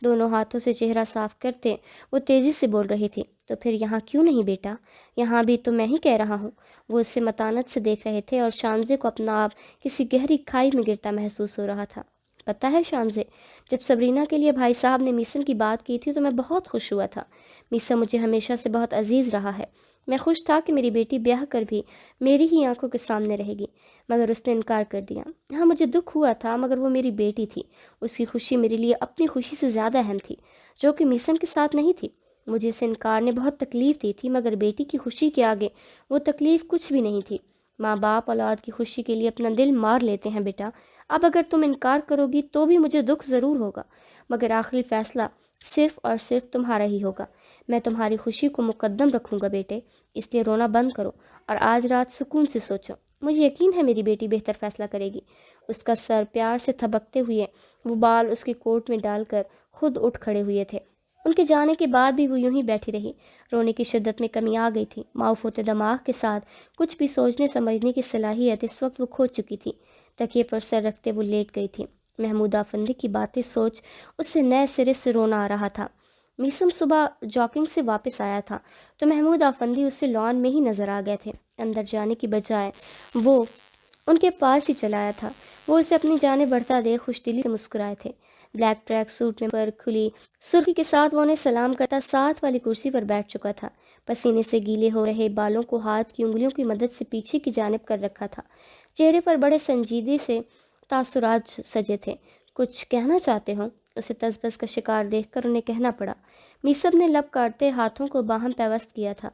دونوں ہاتھوں سے چہرہ صاف کرتے وہ تیزی سے بول رہی تھی۔ تو پھر یہاں کیوں نہیں بیٹا؟ یہاں بھی تو میں ہی کہہ رہا ہوں۔ وہ اسے متانت سے دیکھ رہے تھے اور شانزے کو اپنا آپ کسی گہری کھائی میں گرتا محسوس ہو رہا تھا۔ پتہ ہے شانزے، جب سبرینا کے لیے بھائی صاحب نے میسن کی بات کی تھی تو میں بہت خوش ہوا تھا۔ میسن مجھے ہمیشہ سے بہت عزیز رہا ہے۔ میں خوش تھا کہ میری بیٹی بیاہ کر بھی میری ہی آنکھوں کے سامنے رہے گی، مگر اس نے انکار کر دیا۔ ہاں مجھے دکھ ہوا تھا، مگر وہ میری بیٹی تھی، اس کی خوشی میرے لیے اپنی خوشی سے زیادہ اہم تھی، جو کہ میسن کے ساتھ نہیں تھی۔ مجھے اس انکار نے بہت تکلیف دی تھی، مگر بیٹی کی خوشی کے آگے وہ تکلیف کچھ بھی نہیں تھی۔ ماں باپ اولاد کی خوشی کے لیے اپنا دل مار لیتے ہیں بیٹا۔ اب اگر تم انکار کرو گی تو بھی مجھے دکھ ضرور ہوگا، مگر آخری فیصلہ صرف اور صرف تمہارا ہی ہوگا۔ میں تمہاری خوشی کو مقدم رکھوں گا بیٹے، اس لیے رونا بند کرو اور آج رات سکون سے سوچو۔ مجھے یقین ہے میری بیٹی بہتر فیصلہ کرے گی۔ اس کا سر پیار سے تھبکتے ہوئے وہ بال اس کے کوٹ میں ڈال کر خود اٹھ کھڑے ہوئے تھے۔ ان کے جانے کے بعد بھی وہ یوں ہی بیٹھی رہی۔ رونے کی شدت میں کمی آ گئی تھی۔ معاف ہوتے دماغ کے ساتھ کچھ بھی سوچنے سمجھنے کی صلاحیت اس وقت وہ کھو چکی تھی۔ تکیے پر سر رکھتے وہ لیٹ گئی تھی۔ محمود آفندی کی باتیں سوچ اسے نئے سرے سے رونا آ رہا تھا۔ میسم صبح جاکنگ سے واپس آیا تھا تو محمود آفندی اسے لان میں ہی نظر آ گئے تھے۔ اندر جانے کی بجائے وہ ان کے پاس ہی چلا آیا تھا۔ وہ اسے اپنی جانب بڑھتا دیکھ خوش دلی سے مسکرائے تھے۔ بلیک ٹریک سوٹ میں پر کھلی سرخی کے ساتھ وہ انہیں سلام کرتا ساتھ والی کرسی پر بیٹھ چکا تھا۔ پسینے سے گیلے ہو رہے بالوں کو ہاتھ کی انگلیوں کی مدد سے پیچھے کی جانب کر رکھا تھا۔ چہرے پر بڑے سنجیدے سے تاثرات سجے تھے۔ کچھ کہنا چاہتے ہو؟ اسے تذبذب کا شکار دیکھ کر انہیں کہنا پڑا۔ میسم نے لب کاٹتے ہاتھوں کو باہم پیوست کیا تھا،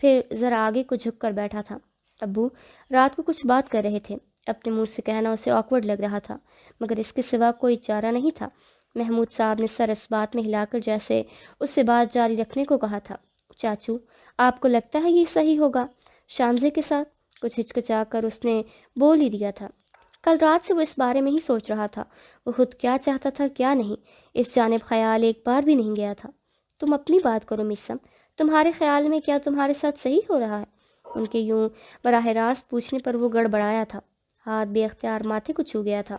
پھر ذرا آگے کو جھک کر بیٹھا تھا۔ ابو رات کو کچھ بات کر رہے تھے۔ اپنے منہ سے کہنا اسے آکورڈ لگ رہا تھا، مگر اس کے سوا کوئی چارہ نہیں تھا۔ محمود صاحب نے سر اس بات میں ہلا کر جیسے اس سے بات جاری رکھنے کو کہا تھا۔ چاچو آپ کو لگتا ہے یہ صحیح ہوگا شانزے کے ساتھ؟ کچھ ہچکچا کر اس نے بول ہی دیا تھا۔ کل رات سے وہ اس بارے میں ہی سوچ رہا تھا، وہ خود کیا چاہتا تھا کیا نہیں، اس جانب خیال ایک بار بھی نہیں گیا تھا۔ تم اپنی بات کرو میسم، تمہارے خیال میں کیا تمہارے ساتھ صحیح ہو رہا ہے؟ ان کے یوں براہ راست پوچھنے پر وہ گڑبڑایا تھا، ہاتھ بے اختیار ماتھے کو چھو گیا تھا۔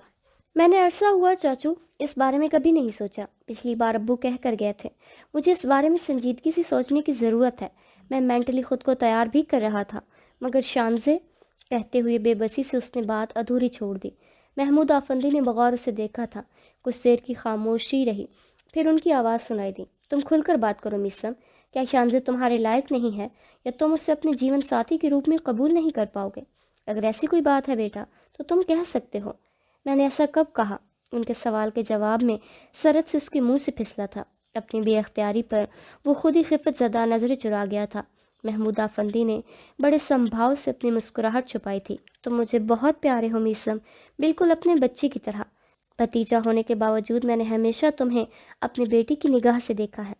میں نے عرصہ ہوا چاچو اس بارے میں کبھی نہیں سوچا، پچھلی بار ابو کہہ کر گئے تھے۔ مجھے اس بارے میں سنجیدگی سے سوچنے کی ضرورت ہے، میں مینٹلی خود کو تیار بھی کر رہا تھا، مگر شانزے کہتے ہوئے بے بسی سے اس نے بات ادھوری چھوڑ دی۔ محمود آفندی نے بغور اسے دیکھا تھا۔ کچھ دیر کی خاموشی رہی، پھر ان کی آواز سنائی دی۔ تم کھل کر بات کرو میسم، کیا شانزے تمہارے لائق نہیں ہے یا تم اسے اپنے جیون ساتھی کے روپ میں قبول نہیں کر پاؤ گے؟ اگر ایسی کوئی بات ہے بیٹا تو تم کہہ سکتے ہو۔ میں نے ایسا کب کہا؟ ان کے سوال کے جواب میں سرد سے اس کے منہ سے پھسلا تھا۔ اپنی بے اختیاری پر وہ خود ہی خفت زدہ نظریں چرا گیا تھا۔ محمود آفندی نے بڑے سنبھاؤ سے اپنی مسکراہٹ چھپائی تھی۔ تم مجھے بہت پیارے ہو میسم، بالکل اپنے بچے کی طرح۔ بھتیجا ہونے کے باوجود میں نے ہمیشہ تمہیں اپنی بیٹی کی نگاہ سے دیکھا ہے،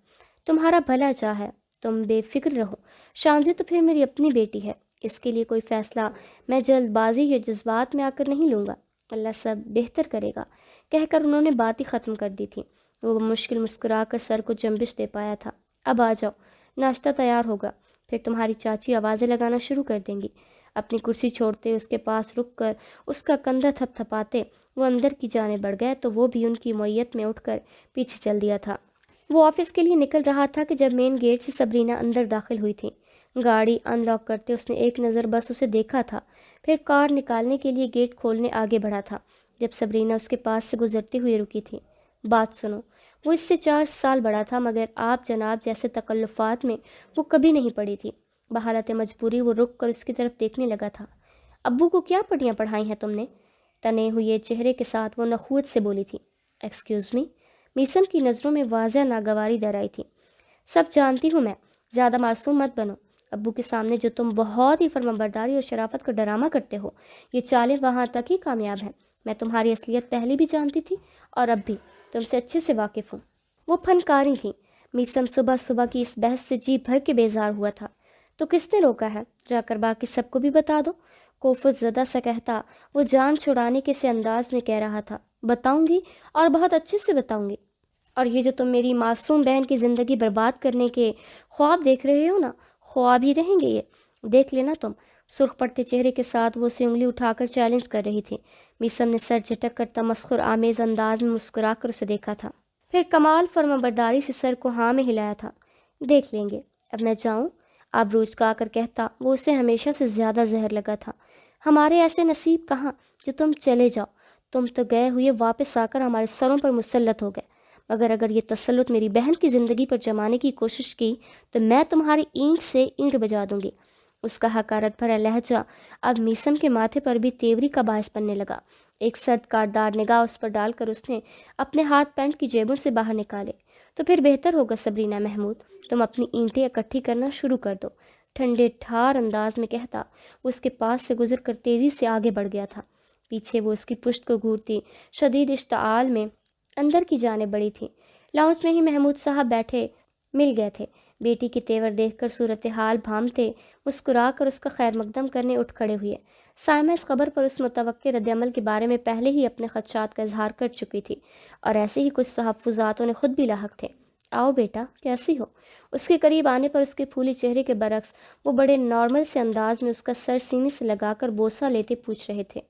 تمہارا بھلا چاہا ہے، تم بے فکر رہو۔ شانزی تو پھر میری اپنی بیٹی ہے، اس کے لیے کوئی فیصلہ میں جلد بازی یا جذبات میں آ کر نہیں لوں گا، اللہ سب بہتر کرے گا، کہہ کر انہوں نے بات ہی ختم کر دی تھی۔ وہ مشکل مسکرا کر سر کو جنبش دے پایا تھا۔ اب آ جاؤ، ناشتہ تیار ہوگا، پھر تمہاری چاچی آوازیں لگانا شروع کر دیں گی۔ اپنی کرسی چھوڑتے اس کے پاس رک کر اس کا کندھا تھپ تھپاتے وہ اندر کی جانب بڑھ گئے تو وہ بھی ان کی معیت میں اٹھ کر پیچھے چل دیا تھا۔ وہ آفس کے لیے نکل رہا تھا کہ جب مین گیٹ سے سبرینا اندر داخل ہوئی تھی۔ گاڑی ان لاک کرتے اس نے ایک نظر بس اسے دیکھا تھا، پھر کار نکالنے کے لیے گیٹ کھولنے آگے بڑھا تھا جب سبرینا اس کے پاس سے گزرتے ہوئے رکی تھی۔ بات سنو، وہ اس سے 4 سال بڑا تھا، مگر آپ جناب جیسے تکلفات میں وہ کبھی نہیں پڑی تھی۔ بحالت مجبوری وہ رک کر اس کی طرف دیکھنے لگا تھا۔ ابو کو کیا پڑھیاں پڑھائی ہیں تم نے؟ تنے ہوئے چہرے کے ساتھ وہ نخوت سے بولی تھی۔ Excuse me? میسم کی نظروں میں واضح ناگواری در آئی تھی۔ سب جانتی ہوں میں، زیادہ معصوم مت بنو۔ ابو کے سامنے جو تم بہت ہی فرمانبرداری اور شرافت کا ڈرامہ کرتے ہو، یہ چالیں وہاں تک ہی کامیاب ہیں۔ میں تمہاری اصلیت پہلے بھی جانتی تھی اور اب بھی تم سے اچھے سے واقف ہوں۔ وہ فنکاری تھیں۔ میسم صبح صبح کی اس بحث سے جی بھر کے بیزار ہوا تھا۔ تو کس نے روکا ہے؟ جا کر باقی سب کو بھی بتا دو۔ کوفت زدہ سا کہتا وہ جان چھڑانے کے سے انداز میں کہہ رہا تھا۔ بتاؤں گی اور بہت اچھے سے بتاؤں گی، اور یہ جو تم میری معصوم بہن کی زندگی برباد کرنے کے خواب دیکھ رہے ہو نا، خواب ہی رہیں گے یہ، دیکھ لینا تم۔ سرخ پڑتے چہرے کے ساتھ وہ اسے انگلی اٹھا کر چیلنج کر رہی تھی۔ میسم نے سر جھٹک کر تمسخر آمیز انداز میں مسکرا کر اسے دیکھا تھا، پھر کمال فرمانبرداری سے سر کو ہاں میں ہلایا تھا۔ دیکھ لیں گے، اب میں جاؤں؟ آبرو چکا کر کہتا وہ اسے ہمیشہ سے زیادہ زہر لگا تھا۔ ہمارے ایسے نصیب کہاں جو تم چلے جاؤ، تم تو گئے ہوئے واپس آ کر ہمارے سروں پر مسلط ہو گئے، مگر اگر یہ تسلط میری بہن کی زندگی پر جمانے کی کوشش کی تو میں تمہاری اینٹ سے اینٹ بجا دوں گی۔ اس کا حقارت بھرا لہجہ اب میسم کے ماتھے پر بھی تیوری کا باعث بننے لگا۔ ایک سرد کاٹدار نگاہ اس پر ڈال کر اس نے اپنے ہاتھ پینٹ کی جیبوں سے باہر نکالے۔ تو پھر بہتر ہوگا سبرینا محمود، تم اپنی اینٹیں اکٹھی کرنا شروع کر دو، ٹھنڈے ٹھار انداز میں کہتا وہ اس کے پاس سے گزر کر تیزی سے آگے بڑھ گیا تھا۔ پیچھے وہ اس کی پشت کو گھورتی شدید اشتعال میں اندر کی جانب بڑھی تھی۔ لاؤنج میں ہی محمود صاحب بیٹھے مل گئے تھے۔ بیٹی کے تیور دیکھ کر صورتحال بھانپتے مسکرا کر اس کا خیر مقدم کرنے اٹھ کھڑے ہوئے۔ سائمہ اس خبر پر اس متوقع رد عمل کے بارے میں پہلے ہی اپنے خدشات کا اظہار کر چکی تھی، اور ایسے ہی کچھ تحفظات انہیں خود بھی لاحق تھے۔ آؤ بیٹا، کیسی ہو؟ اس کے قریب آنے پر اس کے پھولے چہرے کے برعکس وہ بڑے نارمل سے انداز میں اس کا سر سینے سے لگا کر بوسہ لیتے پوچھ رہے تھے۔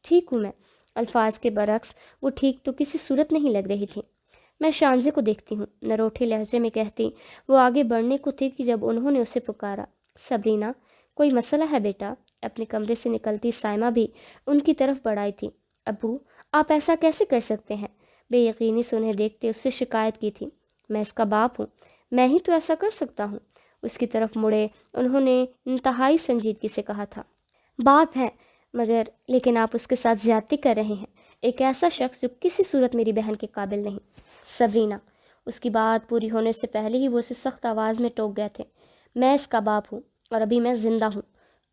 ٹھیک ہوں میں۔ الفاظ کے برعکس وہ ٹھیک تو کسی صورت نہیں لگ رہی تھی۔ میں شانزے کو دیکھتی ہوں، نروٹھے لہجے میں کہتی وہ آگے بڑھنے کو تھی کہ جب انہوں نے اسے پکارا۔ سبرینا، کوئی مسئلہ ہے بیٹا؟ اپنے کمرے سے نکلتی سائمہ بھی ان کی طرف بڑھ آئی تھی۔ ابو، آپ ایسا کیسے کر سکتے ہیں؟ بے یقینی سے انہیں دیکھتے اس سے شکایت کی تھی۔ میں اس کا باپ ہوں، میں ہی تو ایسا کر سکتا ہوں۔ اس کی طرف مڑے انہوں نے انتہائی سنجیدگی سے کہا تھا۔ باپ ہے، مگر لیکن آپ اس کے ساتھ زیادتی کر رہے ہیں، ایک ایسا شخص جو کسی صورت میری بہن کے قابل نہیں۔ سبرینا، اس کی بات پوری ہونے سے پہلے ہی وہ اسے سخت آواز میں ٹوک گئے تھے۔ میں اس کا باپ ہوں، اور ابھی میں زندہ ہوں۔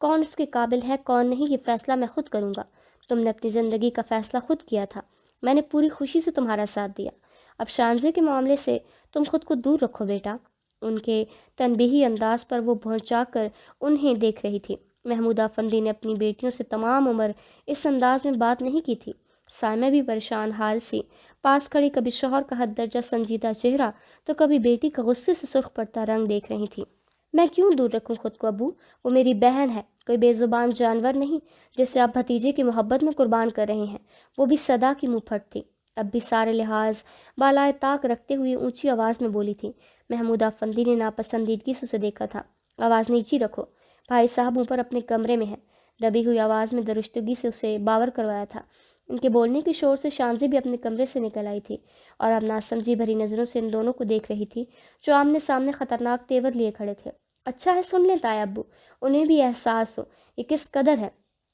کون اس کے قابل ہے کون نہیں، یہ فیصلہ میں خود کروں گا۔ تم نے اپنی زندگی کا فیصلہ خود کیا تھا، میں نے پوری خوشی سے تمہارا ساتھ دیا۔ اب شانزے کے معاملے سے تم خود کو دور رکھو بیٹا۔ ان کے تنبیہی انداز پر وہ بھونچا کر انہیں دیکھ رہی تھی۔ محمود افندی نے اپنی بیٹیوں سے تمام عمر اس انداز میں بات نہیں کی تھی۔ سائمہ بھی پریشان حال سی پاس کھڑی کبھی شوہر کا حد درجہ سنجیدہ چہرہ تو کبھی بیٹی کا غصے سے سرخ پڑتا رنگ دیکھ رہی تھی۔ میں کیوں دور رکھوں خود کو ابو؟ وہ میری بہن ہے، کوئی بے زبان جانور نہیں جسے آپ بھتیجے کی محبت میں قربان کر رہے ہیں۔ وہ بھی صدا کی منہ پھٹ تھی، اب بھی سارے لحاظ بالائے طاق رکھتے ہوئے اونچی آواز میں بولی تھی۔ محمود افندی نے ناپسندیدگی سے اسے دیکھا تھا۔ آواز نیچی رکھو، بھائی صاحب اوپر اپنے کمرے میں ہیں۔ دبی ہوئی آواز میں درستگی سے اسے باور کروایا تھا۔ ان کے بولنے کے شور سے شانزی بھی اپنے کمرے سے نکل آئی تھی، اور اب ناسمجھی بھری نظروں سے ان دونوں کو دیکھ رہی تھی جو آمنے سامنے خطرناک تیور لیے کھڑے تھے۔ اچھا ہے، سن لیں تایا ابو، انہیں بھی احساس ہو یہ کس قدر ہے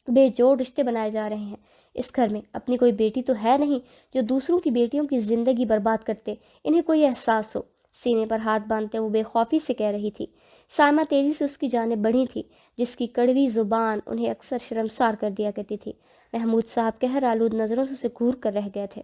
بے جوڑ رشتے بنائے جا رہے ہیں اس گھر میں۔ اپنی کوئی بیٹی تو ہے نہیں جو دوسروں کی بیٹیوں کی زندگی برباد کرتے، انہیں کوئی احساس ہو۔ سینے پر ہاتھ باندھتے وہ بے خوفی سے کہہ رہی تھی۔ سائمہ تیزی سے اس کی جانب بڑھی تھی، جس کی کڑوی زبان انہیں اکثر شرمسار کر دیا کرتی تھی۔ محمود صاحب قہر آلود نظروں سے اسے گھور کر رہ گئے تھے۔